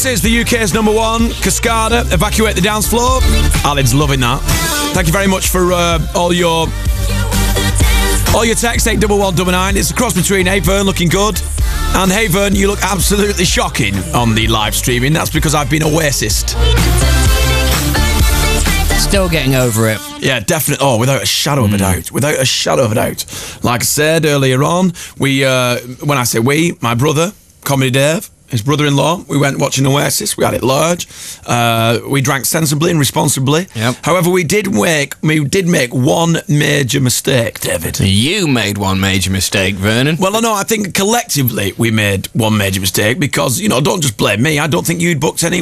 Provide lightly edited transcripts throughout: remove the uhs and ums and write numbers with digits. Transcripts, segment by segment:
This is the UK's number one, Cascada, Evacuate the Dance Floor. Alan's loving that. Thank you very much for all your texts, 81199. It's a cross between Hey Vern, looking good, and Hey Vern, you look absolutely shocking on the live streaming. That's because I've been Oasis. Still getting over it. Yeah, definitely. Oh, without a shadow of a doubt. Without a shadow of a doubt. Like I said earlier on, we, when I say we, my brother, Comedy Dave, his brother-in-law, we went watching Oasis. We had it large. We drank sensibly and responsibly. Yep. However, we did make one major mistake, David. You made one major mistake, Vernon. Well, no, I think collectively we made one major mistake because, don't just blame me. I don't think you'd booked any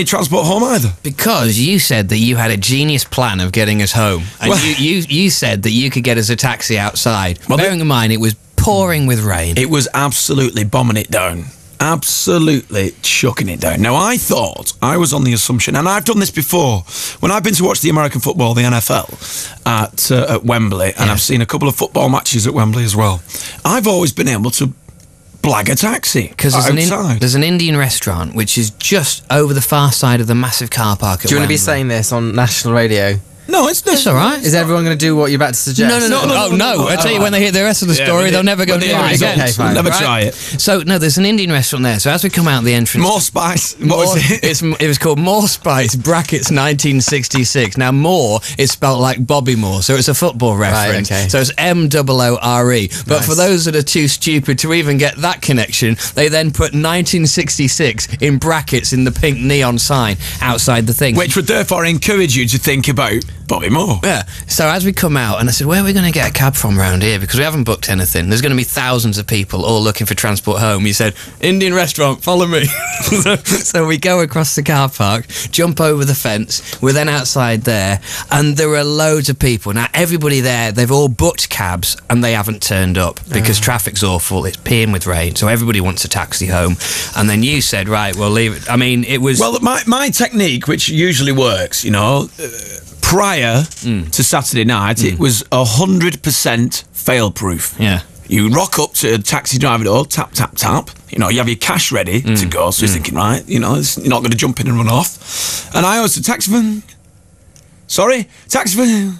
transport home either. Because you said that you had a genius plan of getting us home. And you said that you could get us a taxi outside. Well, bearing in mind, it was pouring with rain. It was absolutely bombing it down. Absolutely chucking it down. Now, I thought, I was on the assumption, and I've done this before, when I've been to watch the American football, the NFL, at Wembley, and I've seen a couple of football matches at Wembley as well, I've always been able to blag a taxi because there's an Indian restaurant which is just over the far side of the massive car park at Wembley. Do you want to be saying this on national radio? No, it's all right. Is everyone going to do what you're about to suggest? No. I tell you, when they hear the rest of the story, they'll never go near it again. Okay, fine. Never try it. So, no, there's an Indian restaurant there. So as we come out the entrance... More Spice. What was it? It was called More Spice, brackets 1966. Now, More is spelt like Bobby Moore, so it's a football reference. Right, okay. So it's M-O-O-R-E. But for those that are too stupid to even get that connection, they then put 1966 in brackets in the pink neon sign outside the thing. Which would therefore encourage you to think about Bobby Moore. Yeah. So as we come out, and I said, where are we going to get a cab from round here? Because we haven't booked anything. There's going to be thousands of people all looking for transport home. He said, Indian restaurant, follow me. So we go across the car park, jump over the fence. We're then outside there, and there are loads of people. Now, everybody there, they've all booked cabs, and they haven't turned up because traffic's awful. It's peeing with rain, so everybody wants a taxi home. And then you said, right, we'll leave it. I mean, it was... Well, my technique, which usually works, prior to Saturday night, it was 100% fail-proof. Yeah. You rock up to a taxi driver door, tap, tap, tap. You have your cash ready to go. So you're thinking, right, you're not going to jump in and run off. And I always say, taximan, sorry, taximan.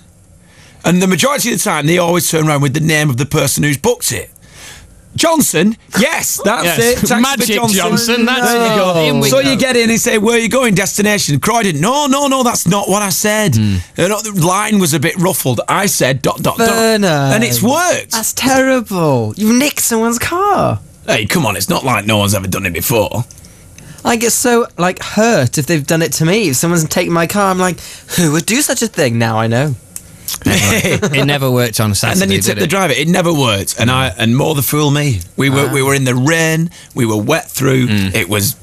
And the majority of the time, they always turn around with the name of the person who's booked it. Johnson, yes, that's it. Magic Johnson, that's there you go. So you get in and say, where are you going? Destination Croydon. No, that's not what I said. The line was a bit ruffled. I said ... Vernon. And it's worked. That's terrible. You've nicked someone's car. Hey, come on, it's not like no one's ever done it before. I get so, hurt if they've done it to me. If someone's taken my car, I'm like, who would do such a thing? Now I know. It never worked on Saturday. And then you tip the driver. It never worked. And more the fool me. We were in the rain. We were wet through. It was...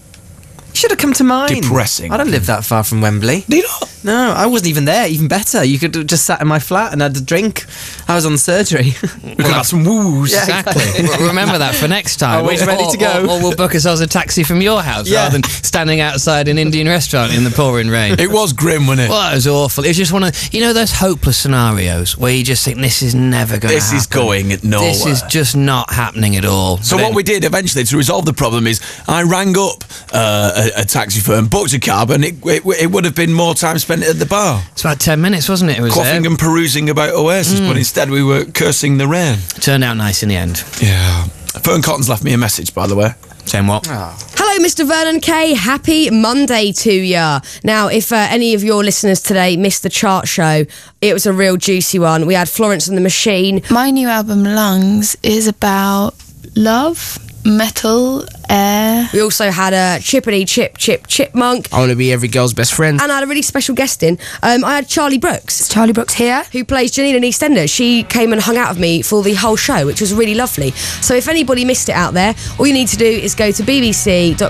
Should have come to mine. Depressing. I don't live that far from Wembley. Do you not? No, I wasn't even there. Even better. You could have just sat in my flat and had a drink. I was on surgery. We could have some woos. Yeah, exactly. Remember that for next time. Always ready to go. Or we'll book ourselves a taxi from your house rather than standing outside an Indian restaurant in the pouring rain. It was grim, wasn't it? Well, it was awful. It was just one of those hopeless scenarios where you just think this is never going to happen. This is going nowhere. This is just not happening at all. So what we did eventually to resolve the problem is I rang up a taxi firm, booked a cab, and it would have been more time spent at the bar. It's about 10 minutes, wasn't it? It was quaffing and perusing about Oasis, but instead we were cursing the rain. Turned out nice in the end. Yeah. Fern Cotton's left me a message, by the way. Saying what? Hello, Mr. Vernon K. Happy Monday to ya. Now, if any of your listeners today missed the chart show, it was a real juicy one. We had Florence and the Machine. My new album, Lungs, is about love, metal, air. We also had a Chippity Chip Chipmunk. I want to be every girl's best friend. And I had a really special guest in. I had Charlie Brooks. Is Charlie Brooks here? Who plays Janine in EastEnders. She came and hung out with me for the whole show, which was really lovely. So if anybody missed it out there, all you need to do is go to bbc.co.uk/Radio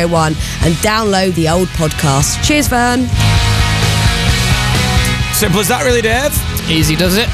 1 and download the old podcast. Cheers, Vern. Simple as that, really, Dave. Easy does it.